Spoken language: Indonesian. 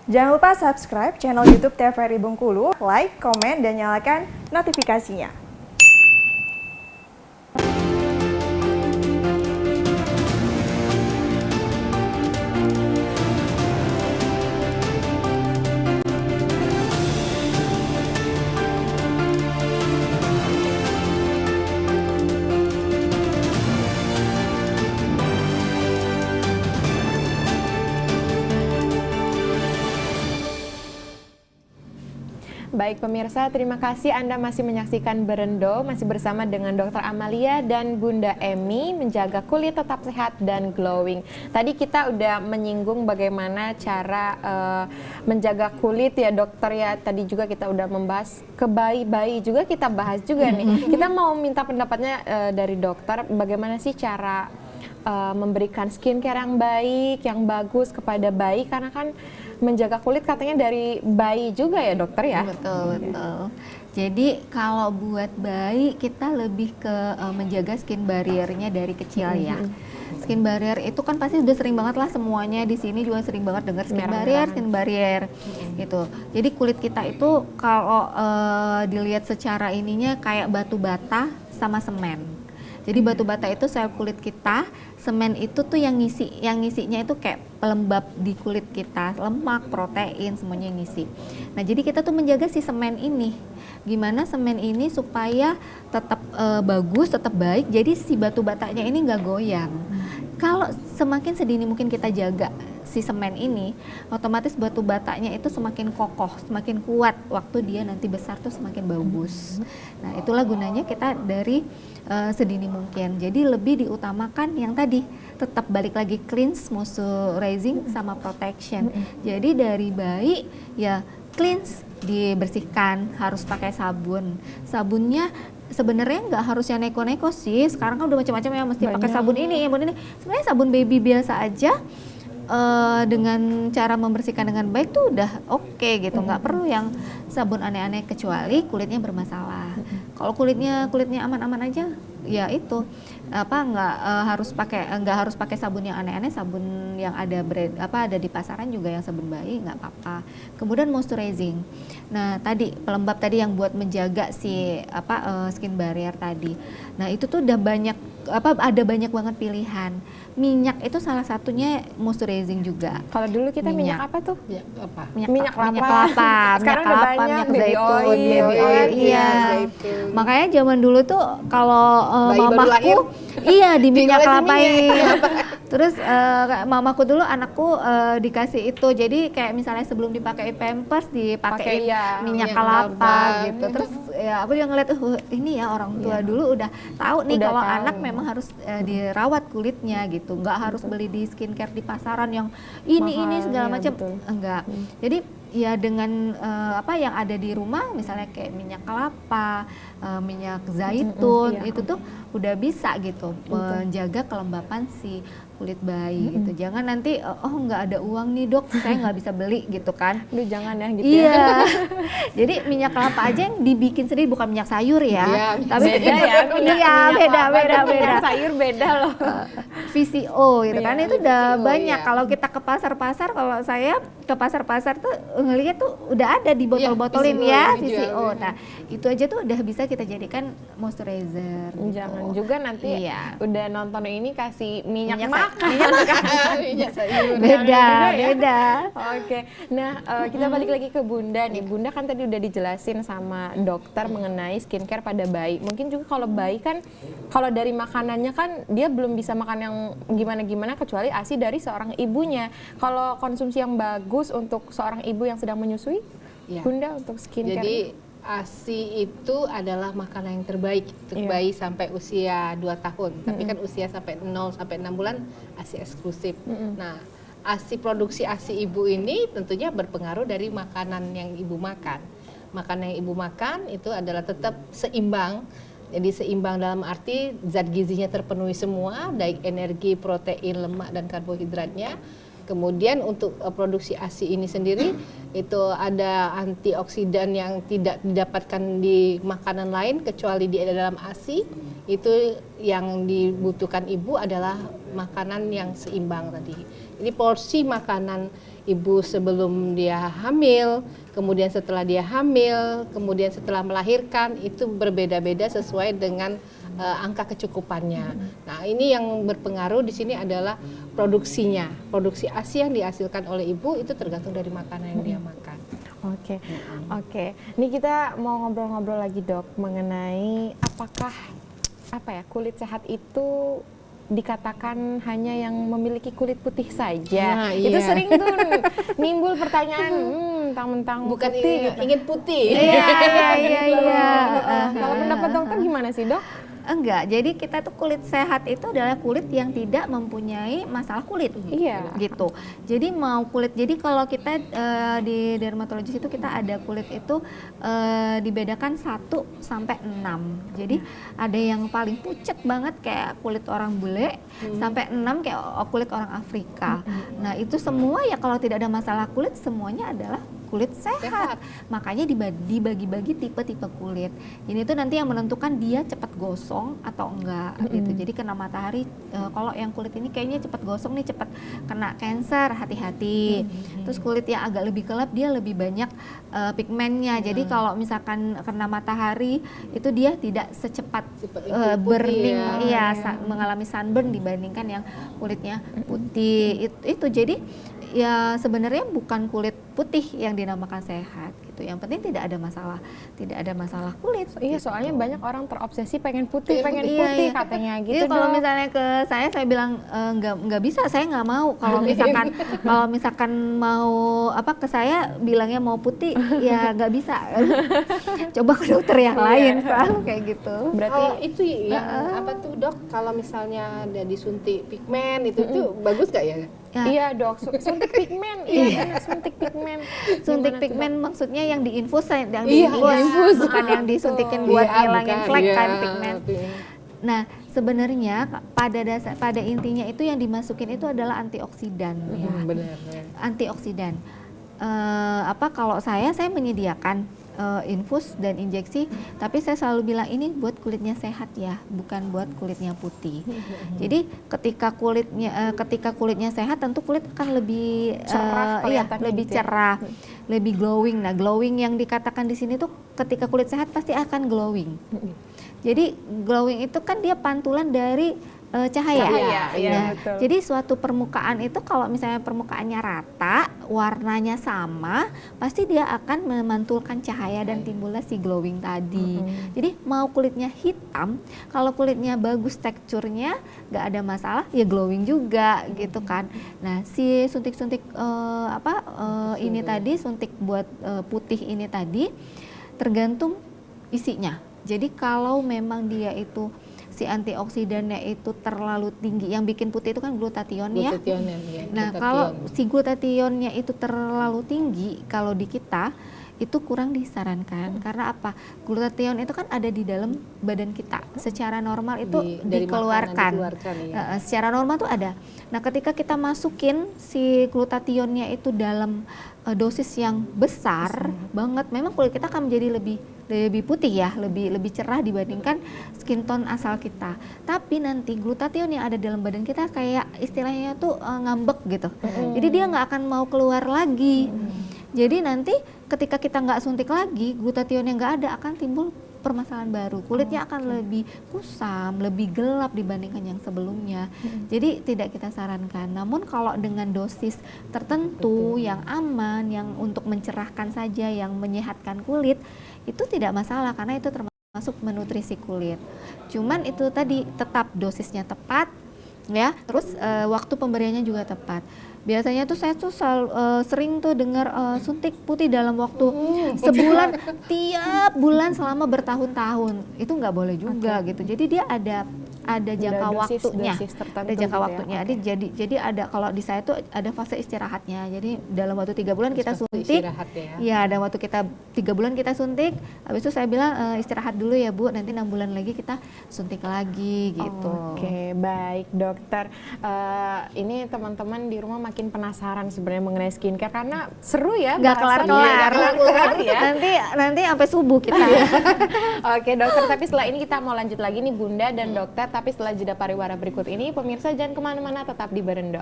Jangan lupa subscribe channel YouTube TVRI Bengkulu, like, komen, dan nyalakan notifikasinya. Baik pemirsa, terima kasih Anda masih menyaksikan Berendo, masih bersama dengan Dr. Amalia dan Bunda Emi, menjaga kulit tetap sehat dan glowing. Tadi kita udah menyinggung bagaimana cara menjaga kulit ya dokter ya, tadi juga kita udah membahas ke bayi-bayi juga kita bahas juga nih. Kita mau minta pendapatnya dari dokter, bagaimana sih cara memberikan skincare yang baik, yang bagus kepada bayi, karena kan menjaga kulit katanya dari bayi juga ya dokter ya? Betul. Jadi kalau buat bayi kita lebih ke menjaga skin barriernya dari kecil ya. Skin barrier itu kan pasti udah sering banget lah, semuanya di sini juga sering banget dengar skin barrier gitu. Jadi kulit kita itu kalau dilihat secara ininya kayak batu bata sama semen. Jadi batu bata itu sel kulit kita, semen itu tuh yang ngisinya itu kayak pelembab di kulit kita, lemak, protein, semuanya yang ngisi. Nah, jadi kita tuh menjaga si semen ini. Gimana semen ini supaya tetap bagus, tetap baik, jadi si batu batanya ini nggak goyang. Kalau semakin sedini mungkin kita jaga si semen ini, otomatis batu batanya itu semakin kokoh, semakin kuat, waktu dia nanti besar tuh semakin bagus. Nah, itulah gunanya kita dari sedini mungkin. Jadi lebih diutamakan yang tadi, tetap balik lagi cleanse, moisturizing sama protection. Jadi dari bayi ya cleanse, dibersihkan, harus pakai sabun. Sabunnya sebenarnya nggak harus yang neko-neko sih. Sekarang kan udah macam-macam ya, mesti pakai sabun ini, sabun ini. Sebenarnya sabun baby biasa aja dengan cara membersihkan dengan baik tuh udah oke gitu. Nggak perlu yang sabun aneh-aneh kecuali kulitnya bermasalah. Kalau kulitnya aman-aman aja, ya itu nggak harus pakai sabun yang aneh-aneh, sabun yang ada di pasaran juga yang sabun bayi nggak apa-apa. Kemudian moisturizing. Nah, tadi pelembab tadi yang buat menjaga si skin barrier tadi. Nah, itu tuh udah ada banyak banget pilihan. Minyak itu salah satunya moisturizing juga. Kalau dulu kita minyak apa tuh? Minyak kelapa. Sekarang udah banyak, baby oil. Iya. Makanya zaman dulu tuh kalau mamaku diminyak kelapain. Terus mamaku dulu anakku dikasih itu. Jadi kayak misalnya sebelum dipakai Pampers dipakai minyak kelapa gitu. Terus ya aku juga ngeliat ini ya orang tua dulu udah tahu nih kalau anak memang harus dirawat kulitnya gitu. Nggak harus beli di skincare di pasaran yang ini segala macam. Enggak. Jadi ya dengan yang ada di rumah, misalnya kayak minyak kelapa, minyak zaitun, itu tuh udah bisa gitu menjaga kelembapan si kulit bayi gitu. Jangan nanti nggak ada uang nih dok, saya nggak bisa beli gitu kan. Aduh jangan ya gitu. Iya. Jadi minyak kelapa aja yang dibikin sendiri, bukan minyak sayur ya. Tapi beda ya. Beda. Minyak sayur beda loh. VCO gitu kan, itu udah banyak. Kalau kita ke pasar-pasar, kalau saya ke pasar-pasar tuh ngelihat tuh udah ada di botol-botolin VCO. Nah, itu aja tuh udah bisa kita jadikan moisturizer. Jangan juga nanti udah nonton ini kasih minyak sayur. Beda. Oke. Nah, kita balik lagi ke Bunda nih. Bunda kan tadi udah dijelasin sama dokter mengenai skincare pada bayi. Mungkin juga kalau bayi kan, kalau dari makanannya kan dia belum bisa makan yang gimana-gimana kecuali ASI dari seorang ibunya. Kalau konsumsi yang bagus untuk seorang ibu yang sedang menyusui, Bunda untuk skincare. Jadi ASI itu adalah makanan yang terbaik untuk bayi sampai usia 2 tahun. Tapi kan usia sampai 0 sampai 6 bulan ASI eksklusif. Nah, produksi ASI ibu ini tentunya berpengaruh dari makanan yang ibu makan. Makanan yang ibu makan itu adalah tetap seimbang. Jadi seimbang dalam arti zat gizinya terpenuhi semua, baik energi, protein, lemak, dan karbohidratnya. Kemudian untuk produksi ASI ini sendiri itu ada antioksidan yang tidak didapatkan di makanan lain kecuali di dalam ASI. Itu yang dibutuhkan ibu adalah makanan yang seimbang tadi. Jadi porsi makanan ibu sebelum dia hamil, kemudian setelah dia hamil, kemudian setelah melahirkan, itu berbeda-beda sesuai dengan angka kecukupannya. Nah, ini yang berpengaruh di sini adalah produksinya. Produksi ASI yang dihasilkan oleh ibu itu tergantung dari makanan yang dia makan. Oke, oke. Ini kita mau ngobrol-ngobrol lagi, Dok, mengenai apakah kulit sehat itu dikatakan hanya yang memiliki kulit putih saja. Nah, Itu iya. sering tuh nimbul pertanyaan, mentang-mentang Bukan putih gitu. ingin putih. Iya. Kalau pendapat dokter gimana sih, Dok? Enggak, jadi kita tuh kulit sehat itu adalah kulit yang tidak mempunyai masalah kulit. Iya. Gitu. Jadi mau kulit, jadi kalau kita di dermatologis itu kita ada kulit itu dibedakan 1 sampai 6. Jadi ada yang paling pucet banget kayak kulit orang bule, sampai 6 kayak kulit orang Afrika. Nah, itu semua ya kalau tidak ada masalah kulit semuanya adalah kulit sehat. Makanya dibagi-bagi tipe-tipe kulit. Ini tuh nanti yang menentukan dia cepat gosong atau enggak gitu. Jadi kena matahari, kalau yang kulit ini kayaknya cepat gosong nih, cepat kena cancer, hati-hati. Terus kulit yang agak lebih gelap dia lebih banyak pigmennya. Jadi kalau misalkan kena matahari itu dia tidak secepat burning, mengalami sunburn dibandingkan yang kulitnya putih. Itu jadi ya sebenarnya bukan kulit putih yang dinamakan sehat gitu. Yang penting tidak ada masalah kulit. Iya, gitu. soalnya banyak orang terobsesi pengen putih Iya. katanya gitu. Jadi kalau Dok. misalnya ke saya bilang nggak bisa, saya nggak mau. Kalau misalkan mau ke saya bilangnya mau putih, ya nggak bisa. Coba ke dokter yang lain, selalu kayak gitu. Berarti Kalau itu yang apa tuh, Dok? Kalau misalnya ada disuntik pigmen itu bagus gak ya? iya, Dok, suntik pigmen. Iya, suntik pigmen. Suntik pigmen maksudnya yang diinfus, yang diinfus. bukan yang disuntikin buat ngilangin flek kan pigmen. Pigmen. Nah, sebenarnya pada intinya itu yang dimasukin itu adalah antioksidan ya. Benar. Antioksidan. Kalau saya menyediakan infus dan injeksi, tapi saya selalu bilang ini buat kulitnya sehat ya, bukan buat kulitnya putih. Jadi ketika kulitnya sehat, tentu kulit akan lebih cerah, lebih gitu ya. cerah, lebih glowing. Nah, glowing yang dikatakan di sini tuh ketika kulit sehat pasti akan glowing. Jadi glowing itu kan dia pantulan dari cahaya. Iya, Nah, betul. jadi suatu permukaan itu kalau misalnya permukaannya rata, warnanya sama, pasti dia akan memantulkan cahaya dan timbullah si glowing tadi. Jadi mau kulitnya hitam, kalau kulitnya bagus teksturnya, nggak ada masalah, ya glowing juga gitu kan. Nah, si suntik-suntik ini tadi, suntik buat putih ini tadi, tergantung isinya. Jadi kalau memang dia itu si antioksidannya itu terlalu tinggi, yang bikin putih itu kan glutathione ya. Nah, kalau si glutathionnya itu terlalu tinggi, kalau di kita itu kurang disarankan. Karena apa? Glutathione itu kan ada di dalam badan kita. Secara normal itu dikeluarkan. Secara normal tuh ada. Nah, ketika kita masukin si glutathione-nya itu dalam dosis yang besar banget, memang kulit kita akan menjadi lebih putih ya, lebih cerah dibandingkan skin tone asal kita. Tapi nanti glutathione yang ada dalam badan kita kayak istilahnya tuh ngambek gitu. Jadi dia nggak akan mau keluar lagi. Jadi nanti ketika kita nggak suntik lagi, glutathione yang nggak ada, akan timbul permasalahan baru. Kulitnya akan lebih kusam, lebih gelap dibandingkan yang sebelumnya. Jadi tidak kita sarankan. Namun kalau dengan dosis tertentu yang aman, yang untuk mencerahkan saja, yang menyehatkan kulit, itu tidak masalah karena itu termasuk menutrisi kulit. Cuman itu tadi tetap dosisnya tepat ya, terus waktu pemberiannya juga tepat. Biasanya tuh saya tuh sering tuh dengar suntik putih dalam waktu sebulan, tiap bulan selama bertahun-tahun. Itu nggak boleh juga gitu. Jadi dia ada jangka waktunya, ada jangka waktunya. Jadi ada, kalau di saya tuh ada fase istirahatnya. Jadi dalam waktu 3 bulan kita suntik, ya ada waktu kita 3 bulan kita suntik. Habis itu saya bilang istirahat dulu ya Bu, nanti 6 bulan lagi kita suntik lagi gitu. Oke, baik dokter. Ini teman-teman di rumah makin penasaran sebenarnya mengenai skincare karena seru ya. Nggak kelar-kelar ya. Nanti sampai subuh kita. Oke dokter, tapi setelah ini kita mau lanjut lagi nih Bunda dan dokter. Tapi setelah jeda pariwara berikut ini, pemirsa jangan kemana-mana, tetap di Berendo.